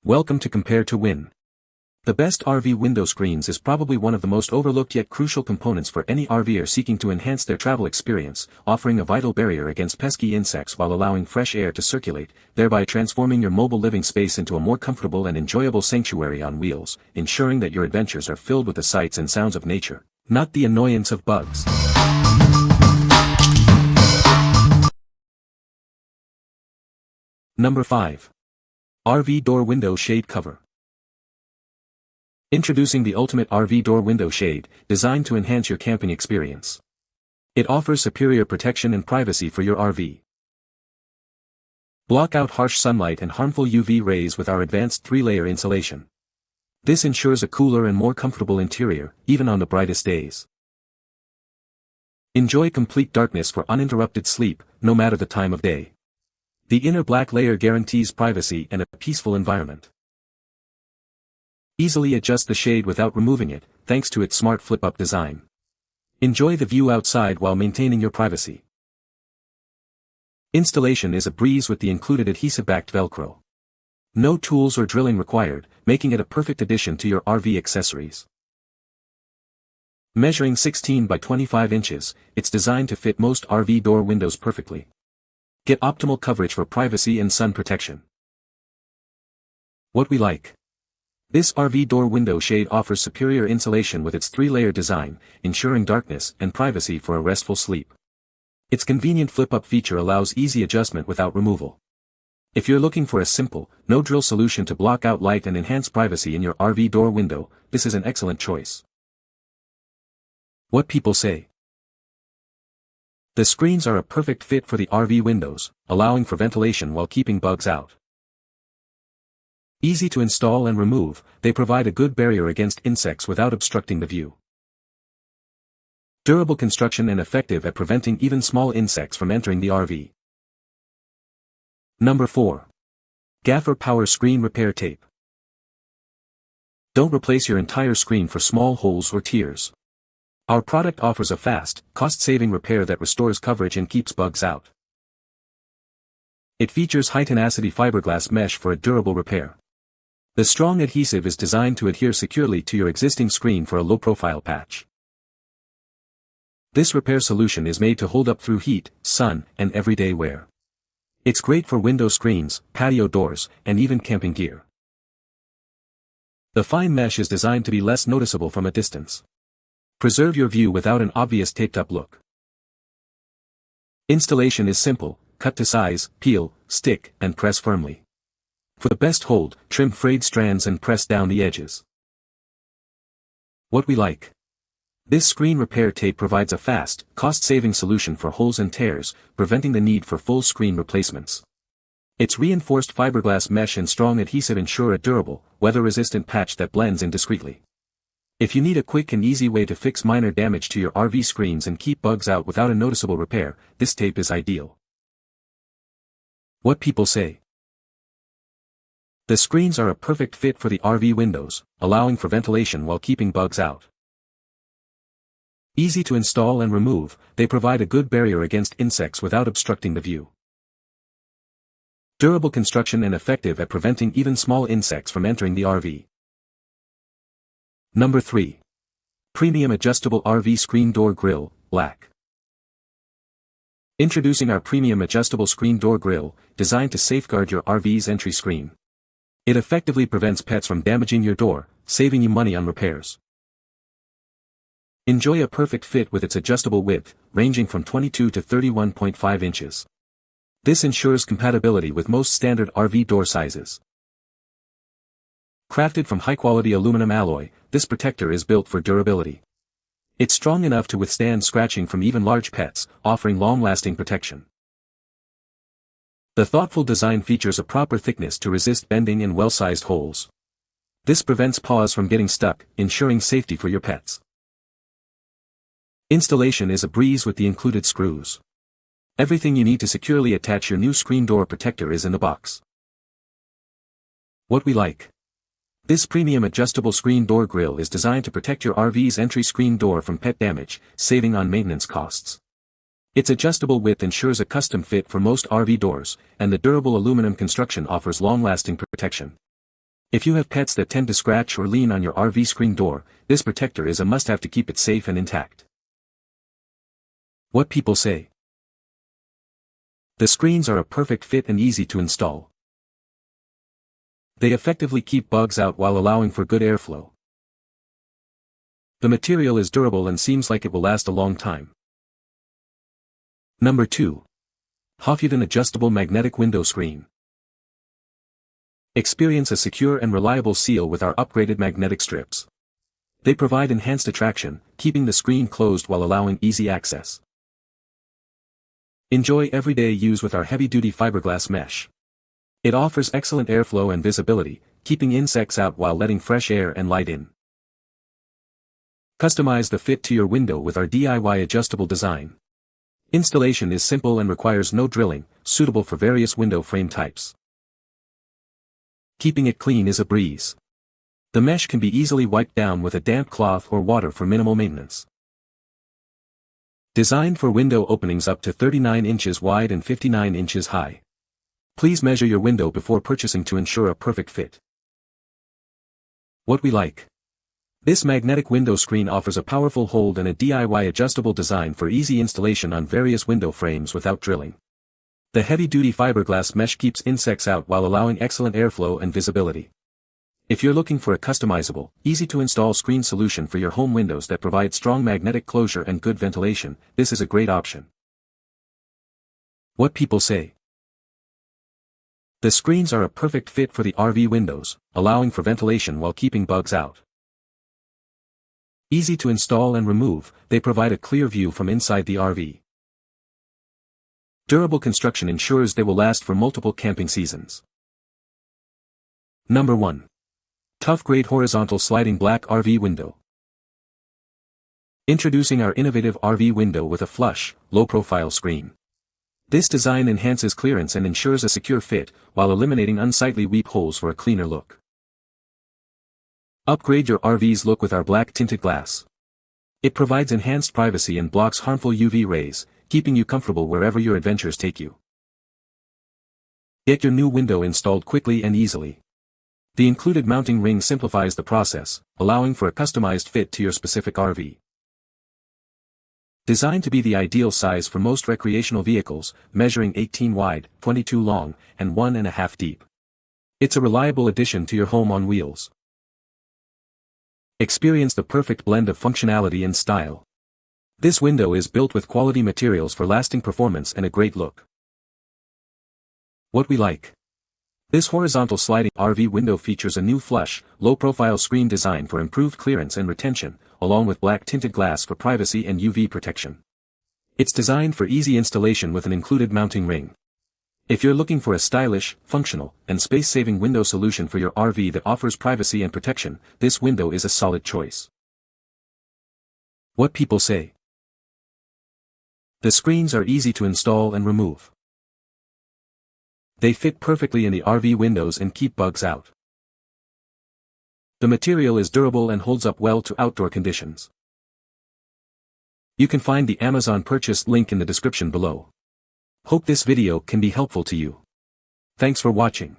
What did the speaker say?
Welcome to Compare to Win. The best RV window screens is probably one of the most overlooked yet crucial components for any RVer seeking to enhance their travel experience, offering a vital barrier against pesky insects while allowing fresh air to circulate, thereby transforming your mobile living space into a more comfortable and enjoyable sanctuary on wheels, ensuring that your adventures are filled with the sights and sounds of nature, not the annoyance of bugs. Number 5. RV Door Window Shade Cover. Introducing the ultimate RV door window shade, designed to enhance your camping experience. It offers superior protection and privacy for your RV. Block out harsh sunlight and harmful UV rays with our advanced 3-layer insulation. This ensures a cooler and more comfortable interior, even on the brightest days. Enjoy complete darkness for uninterrupted sleep, no matter the time of day. The inner black layer guarantees privacy and a peaceful environment. Easily adjust the shade without removing it, thanks to its smart flip-up design. Enjoy the view outside while maintaining your privacy. Installation is a breeze with the included adhesive-backed Velcro. No tools or drilling required, making it a perfect addition to your RV accessories. Measuring 16 by 25 inches, it's designed to fit most RV door windows perfectly. Get optimal coverage for privacy and sun protection. What we like. This RV door window shade offers superior insulation with its 3-layer design, ensuring darkness and privacy for a restful sleep. Its convenient flip-up feature allows easy adjustment without removal. If you're looking for a simple, no-drill solution to block out light and enhance privacy in your RV door window, this is an excellent choice. What people say. The screens are a perfect fit for the RV windows, allowing for ventilation while keeping bugs out. Easy to install and remove, they provide a good barrier against insects without obstructing the view. Durable construction and effective at preventing even small insects from entering the RV. Number 4. Gaffer Power Screen Repair Tape. Don't replace your entire screen for small holes or tears. Our product offers a fast, cost-saving repair that restores coverage and keeps bugs out. It features high-tenacity fiberglass mesh for a durable repair. The strong adhesive is designed to adhere securely to your existing screen for a low-profile patch. This repair solution is made to hold up through heat, sun, and everyday wear. It's great for window screens, patio doors, and even camping gear. The fine mesh is designed to be less noticeable from a distance. Preserve your view without an obvious taped-up look. Installation is simple: cut to size, peel, stick, and press firmly. For the best hold, trim frayed strands and press down the edges. What we like. This screen repair tape provides a fast, cost-saving solution for holes and tears, preventing the need for full screen replacements. Its reinforced fiberglass mesh and strong adhesive ensure a durable, weather-resistant patch that blends in discreetly. If you need a quick and easy way to fix minor damage to your RV screens and keep bugs out without a noticeable repair, this tape is ideal. What people say. The screens are a perfect fit for the RV windows, allowing for ventilation while keeping bugs out. Easy to install and remove, they provide a good barrier against insects without obstructing the view. Durable construction and effective at preventing even small insects from entering the RV. Number 3. Premium Adjustable RV Screen Door Grille, Black. Introducing our premium adjustable screen door grille, designed to safeguard your RV's entry screen. It effectively prevents pets from damaging your door, saving you money on repairs. Enjoy a perfect fit with its adjustable width, ranging from 22 to 31.5 inches. This ensures compatibility with most standard RV door sizes. Crafted from high-quality aluminum alloy, this protector is built for durability. It's strong enough to withstand scratching from even large pets, offering long-lasting protection. The thoughtful design features a proper thickness to resist bending and well-sized holes. This prevents paws from getting stuck, ensuring safety for your pets. Installation is a breeze with the included screws. Everything you need to securely attach your new screen door protector is in the box. What we like. This premium adjustable screen door grille is designed to protect your RV's entry screen door from pet damage, saving on maintenance costs. Its adjustable width ensures a custom fit for most RV doors, and the durable aluminum construction offers long-lasting protection. If you have pets that tend to scratch or lean on your RV screen door, this protector is a must-have to keep it safe and intact. What people say. The screens are a perfect fit and easy to install. They effectively keep bugs out while allowing for good airflow. The material is durable and seems like it will last a long time. Number 2. HOFUDON Adjustable Magnetic Window Screen. Experience a secure and reliable seal with our upgraded magnetic strips. They provide enhanced attraction, keeping the screen closed while allowing easy access. Enjoy everyday use with our heavy-duty fiberglass mesh. It offers excellent airflow and visibility, keeping insects out while letting fresh air and light in. Customize the fit to your window with our DIY adjustable design. Installation is simple and requires no drilling, suitable for various window frame types. Keeping it clean is a breeze. The mesh can be easily wiped down with a damp cloth or water for minimal maintenance. Designed for window openings up to 39 inches wide and 59 inches high. Please measure your window before purchasing to ensure a perfect fit. What we like. This magnetic window screen offers a powerful hold and a DIY adjustable design for easy installation on various window frames without drilling. The heavy-duty fiberglass mesh keeps insects out while allowing excellent airflow and visibility. If you're looking for a customizable, easy-to-install screen solution for your home windows that provide strong magnetic closure and good ventilation, this is a great option. What people say. The screens are a perfect fit for the RV windows, allowing for ventilation while keeping bugs out. Easy to install and remove, they provide a clear view from inside the RV. Durable construction ensures they will last for multiple camping seasons. Number 1. ToughGrade Horizontal Sliding Black RV Window. Introducing our innovative RV window with a flush, low-profile screen. This design enhances clearance and ensures a secure fit, while eliminating unsightly weep holes for a cleaner look. Upgrade your RV's look with our black tinted glass. It provides enhanced privacy and blocks harmful UV rays, keeping you comfortable wherever your adventures take you. Get your new window installed quickly and easily. The included mounting ring simplifies the process, allowing for a customized fit to your specific RV. Designed to be the ideal size for most recreational vehicles, measuring 18 wide, 22 long, and 1.5 deep. It's a reliable addition to your home on wheels. Experience the perfect blend of functionality and style. This window is built with quality materials for lasting performance and a great look. What we like. This horizontal sliding RV window features a new flush, low-profile screen design for improved clearance and retention, along with black tinted glass for privacy and UV protection. It's designed for easy installation with an included mounting ring. If you're looking for a stylish, functional, and space-saving window solution for your RV that offers privacy and protection, this window is a solid choice. What people say. The screens are easy to install and remove. They fit perfectly in the RV windows and keep bugs out. The material is durable and holds up well to outdoor conditions. You can find the Amazon purchase link in the description below. Hope this video can be helpful to you. Thanks for watching.